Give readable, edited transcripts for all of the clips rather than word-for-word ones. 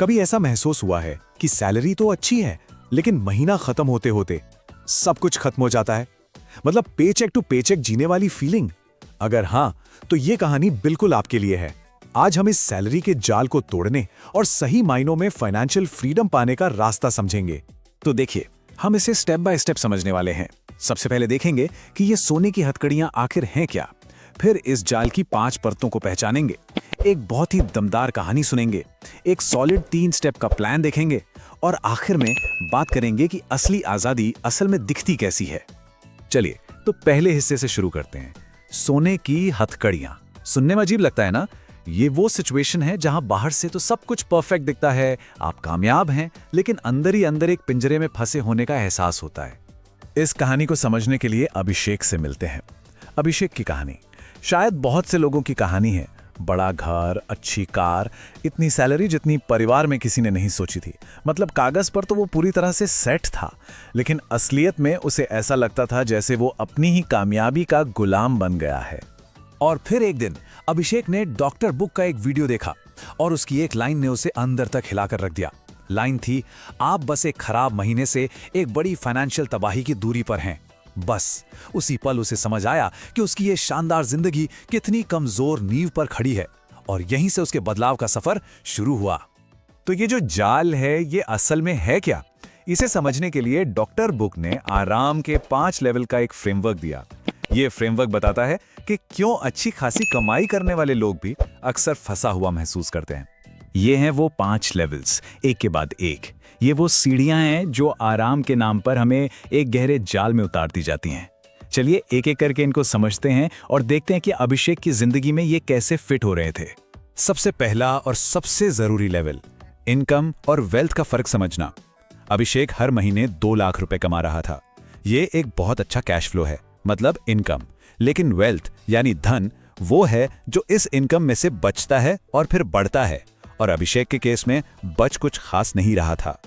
कभी ऐसा महसूस हुआ है कि सैलरी तो अच्छी है लेकिन महीना खत्म होते होते सब कुछ खत्म हो जाता है? मतलब पेचेक टू पेचेक जीने वाली फीलिंग? अगर हां, तो ये कहानी बिल्कुल आपके लिए है। आज हम इस सैलरी के जाल को तोड़ने और सही मायनों में फाइनेंशियल फ्रीडम पाने का रास्ता समझेंगे। तो देखिए, हम इसे स्टेप बाय स्टेप समझने वाले हैं। सबसे पहले देखेंगे कि ये सोने की हथकड़ियां आखिर हैं क्या। फिर इस जाल की 5 परतों को पहचानेंगे, एक बहुत ही दमदार कहानी सुनेंगे, एक सॉलिड 3 स्टेप का प्लान देखेंगे और आखिर में बात करेंगे कि असली आजादी असल में दिखती कैसी है। चलिए, तो पहले हिस्से से शुरू करते हैं। सोने की हथकड़ियां। सुनने में अजीब लगता है ना? ये वो सिचुएशन है जहां बाहर से तो सब कुछ परफेक्ट दिखता है, आप कामयाब हैं, लेकिन अंदर ही अंदर एक पिंजरे में फंसे होने का एहसास होता है। इस कहानी को समझने के लिए अभिषेक से मिलते हैं। अभिषेक की कहानी शायद बहुत से लोगों की कहानी है। बड़ा घर, अच्छी कार, इतनी सैलरी जितनी परिवार में किसी ने नहीं सोची थी। मतलब कागज पर तो वो पूरी तरह से सेट था, लेकिन असलियत में उसे ऐसा लगता था जैसे वो अपनी ही कामयाबी का गुलाम बन गया है। और फिर एक दिन अभिषेक ने डॉक्टर बुक का एक वीडियो देखा और उसकी एक लाइन ने उसे अंदर तक हिलाकर रख दिया। लाइन थी, आप बस एक खराब महीने से एक बड़ी फाइनेंशियल तबाही की दूरी पर हैं। बस उसी पल उसे समझ आया कि उसकी ये शानदार जिंदगी कितनी कमजोर नींव पर खड़ी है, और यहीं से उसके बदलाव का सफर शुरू हुआ। तो ये जो जाल है, ये असल में है क्या? इसे समझने के लिए डॉक्टर बुक ने आराम के 5 लेवल का एक फ्रेमवर्क दिया। ये फ्रेमवर्क बताता है कि क्यों अच्छी खासी कमाई करने वाले लोग भी अक्सर फंसा हुआ महसूस करते हैं। ये हैं वो 5 लेवल्स, एक के बाद एक। ये वो सीढ़ियां हैं जो आराम के नाम पर हमें एक गहरे जाल में उतारती जाती हैं। चलिए एक एक करके इनको समझते हैं और देखते हैं कि अभिषेक की जिंदगी में ये कैसे फिट हो रहे थे। सबसे पहला और सबसे जरूरी लेवल, इनकम और वेल्थ का फर्क समझना। अभिषेक हर महीने 2 लाख रुपए कमा रहा था। ये एक बहुत अच्छा कैश फ्लो है, मतलब इनकम। लेकिन वेल्थ यानी धन वो है जो इस इनकम में से बचता है और फिर बढ़ता है, और अभिषेक के केस में बच कुछ खास नहीं रहा था।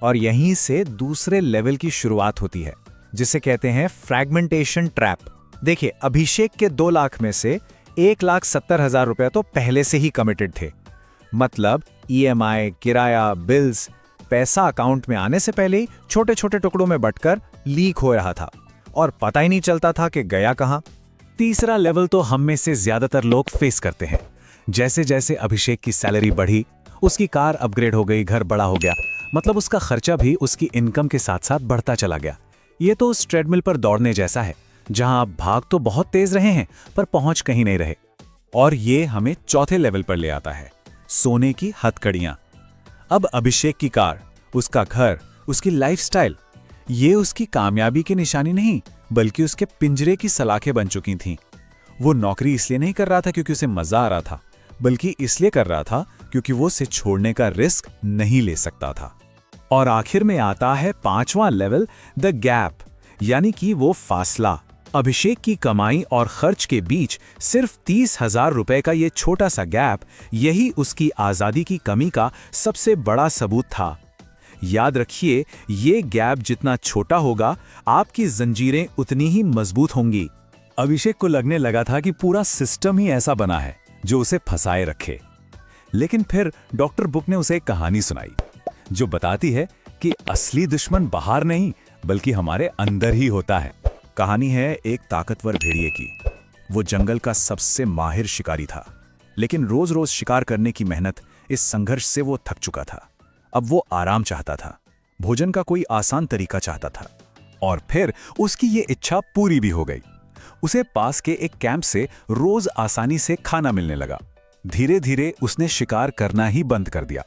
और यहीं से दूसरे लेवल की शुरुआत होती है, जिसे कहते हैं फ्रैगमेंटेशन ट्रैप। देखिए, अभिषेक के 2 लाख में से 1,70,000 रुपए तो पहले से ही कमिटेड थे। मतलब ईएमआई, किराया, बिल्स, पैसा अकाउंट में आने से पहले ही छोटे छोटे टुकड़ों में बंटकर लीक हो रहा था और पता ही नहीं चलता था कि गया कहां। तीसरा लेवल तो हम में से ज्यादातर लोग फेस करते हैं। जैसे जैसे अभिषेक की सैलरी बढ़ी, उसकी कार अपग्रेड हो गई, घर बड़ा हो गया, मतलब उसका खर्चा भी उसकी इनकम के साथ साथ बढ़ता चला गया। ये तो उस ट्रेडमिल पर दौड़ने जैसा है, जहां आप भाग तो बहुत तेज रहे हैं पर पहुंच कहीं नहीं रहे। और ये हमें चौथे लेवल पर ले आता है, सोने की हथकड़ियां। अब अभिषेक की कार, उसका घर, उसकी लाइफस्टाइल, ये उसकी कामयाबी की निशानी नहीं, बल्कि उसके पिंजरे की सलाखें बन चुकी थीं। वो नौकरी इसलिए नहीं कर रहा था क्योंकि उसे मजा आ रहा था, बल्कि इसलिए कर रहा था क्योंकि वो उसे छोड़ने का रिस्क नहीं ले सकता था। और आखिर में आता है 5वां लेवल, द गैप, यानी कि वो फासला। अभिषेक की कमाई और खर्च के बीच सिर्फ 30,000 रुपए का ये छोटा सा गैप, यही उसकी आजादी की कमी का सबसे बड़ा सबूत था। याद रखिए, ये गैप जितना छोटा होगा, आपकी जंजीरें उतनी ही मजबूत होंगी। अभिषेक को लगने लगा था कि पूरा सिस्टम ही ऐसा बना है जो उसे फंसाए रखे। लेकिन फिर डॉक्टर बुक ने उसे एक कहानी सुनाई जो बताती है कि असली दुश्मन बाहर नहीं बल्कि हमारे अंदर ही होता है। कहानी है एक ताकतवर भेड़िए की। वो जंगल का सबसे माहिर शिकारी था, लेकिन रोज रोज शिकार करने की मेहनत, इस संघर्ष से वो थक चुका था। अब वो आराम चाहता था, भोजन का कोई आसान तरीका चाहता था। और फिर उसकी ये इच्छा पूरी भी हो गई। उसे पास के एक कैंप से रोज आसानी से खाना मिलने लगा। धीरे धीरे उसने शिकार करना ही बंद कर दिया।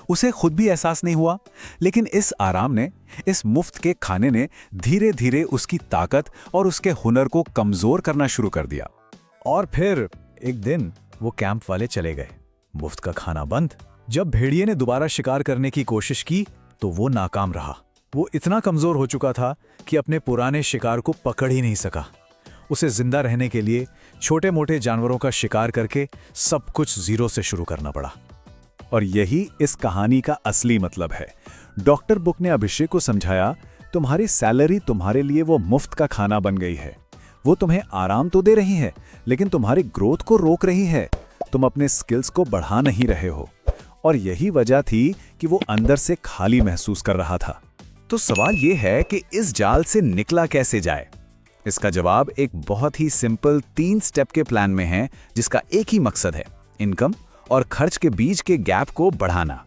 उसे खुद भी एहसास नहीं हुआ, लेकिन इस आराम ने, इस मुफ्त के खाने ने धीरे धीरे उसकी ताकत और उसके हुनर को कमजोर करना शुरू कर दिया। और फिर एक दिन वो कैंप वाले चले गए, मुफ्त का खाना बंद। जब भेड़िए ने दोबारा शिकार करने की कोशिश की तो वो नाकाम रहा। वो इतना कमजोर हो चुका था कि अपने पुराने शिकार को पकड़ ही नहीं सका। उसे जिंदा रहने के लिए छोटे मोटे जानवरों का शिकार करके सब कुछ जीरो से शुरू करना पड़ा। और यही इस कहानी का असली मतलब है। डॉक्टर बुक ने अभिषेक को समझाया, तुम्हारी सैलरी तुम्हारे लिए वो मुफ्त का खाना बन गई है। वो तुम्हें आराम तो दे रही है, लेकिन तुम्हारी ग्रोथ को रोक रही है। तुम अपने स्किल्स को बढ़ा नहीं रहे हो। और यही वजह थी कि वो अंदर से खाली महसूस कर रहा था। तो सवाल ये है कि इस जाल से निकला कैसे जाए। इसका जवाब एक बहुत ही सिंपल 3 स्टेप के प्लान में है, जिसका एक ही मकसद है, इनकम और खर्च के बीच के गैप को बढ़ाना।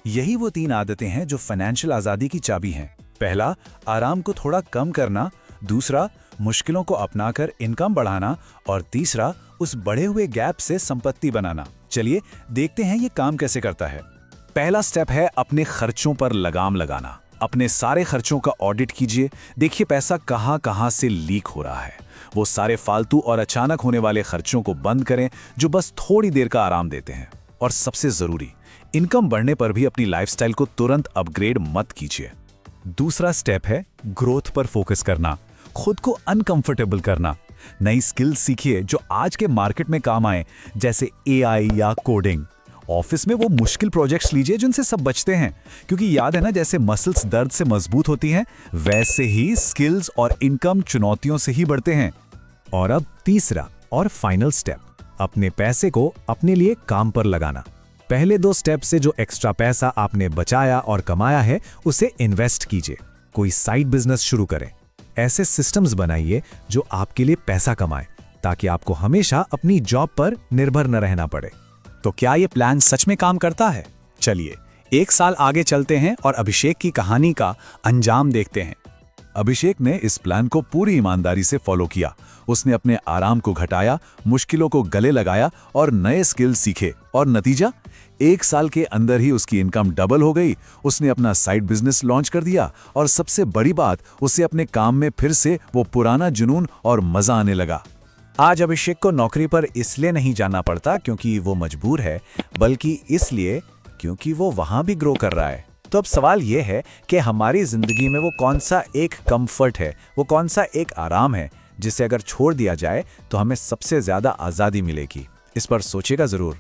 यही वो 3 आदतें हैं जो फाइनेंशियल आजादी की चाबी हैं। पहला, आराम को थोड़ा कम करना। दूसरा, मुश्किलों को अपनाकर इनकम बढ़ाना। और तीसरा, उस बढ़े हुए गैप से संपत्ति बनाना। चलिए देखते हैं ये काम कैसे करता है। पहला स्टेप है अपने खर्चों पर लगाम लगाना। अपने सारे खर्चों का ऑडिट कीजिए। देखिए पैसा कहां से लीक हो रहा है। वो सारे फालतू और अचानक होने वाले खर्चों को बंद करें जो बस थोड़ी देर का आराम देते हैं। और सबसे जरूरी, इनकम बढ़ने पर भी अपनी लाइफस्टाइल को तुरंत अपग्रेड मत कीजिए। दूसरा स्टेप है ग्रोथ पर फोकस करना, खुद को अनकंफर्टेबल करना। नई स्किल्स सीखिए जो आज के मार्केट में काम आए, जैसे एआई या कोडिंग। ऑफिस में वो मुश्किल प्रोजेक्ट्स लीजिए जिनसे सब बचते हैं, क्योंकि याद है ना, जैसे मसल्स दर्द से मजबूत होती हैं, वैसे ही स्किल्स और इनकम चुनौतियों से ही बढ़ते हैं। और अब तीसरा और फाइनल स्टेप, अपने पैसे को अपने लिए काम पर लगाना। पहले 2 स्टेप से जो एक्स्ट्रा पैसा आपने बचाया और कमाया है, उसे इन्वेस्ट कीजिए। कोई साइड बिजनेस शुरू करें। ऐसे सिस्टम्स बनाइए जो आपके लिए पैसा कमाए, ताकि आपको हमेशा अपनी जॉब पर निर्भर न रहना पड़े। तो क्या ये प्लान सच में काम करता है? चलिए 1 साल आगे चलते हैं और अभिषेक की कहानी का अंजाम देखते हैं। अभिषेक ने इस प्लान को पूरी ईमानदारी से फॉलो किया। उसने अपने आराम को घटाया, मुश्किलों को गले लगाया और नए स्किल सीखे। और नतीजा, 1 साल के अंदर ही उसकी इनकम डबल हो गई। उसने अपना साइड बिजनेस लॉन्च कर दिया और सबसे बड़ी बात, उसे अपने काम में फिर से वो पुराना जुनून और मजा आने लगा। आज अभिषेक को नौकरी पर इसलिए नहीं जाना पड़ता क्योंकि वो मजबूर है, बल्कि इसलिए क्योंकि वो वहां भी ग्रो कर रहा है। तो अब सवाल ये है कि हमारी जिंदगी में वो कौन सा एक कंफर्ट है, वो कौन सा एक आराम है जिसे अगर छोड़ दिया जाए तो हमें सबसे ज्यादा आजादी मिलेगी। इस पर सोचिएगा जरूर।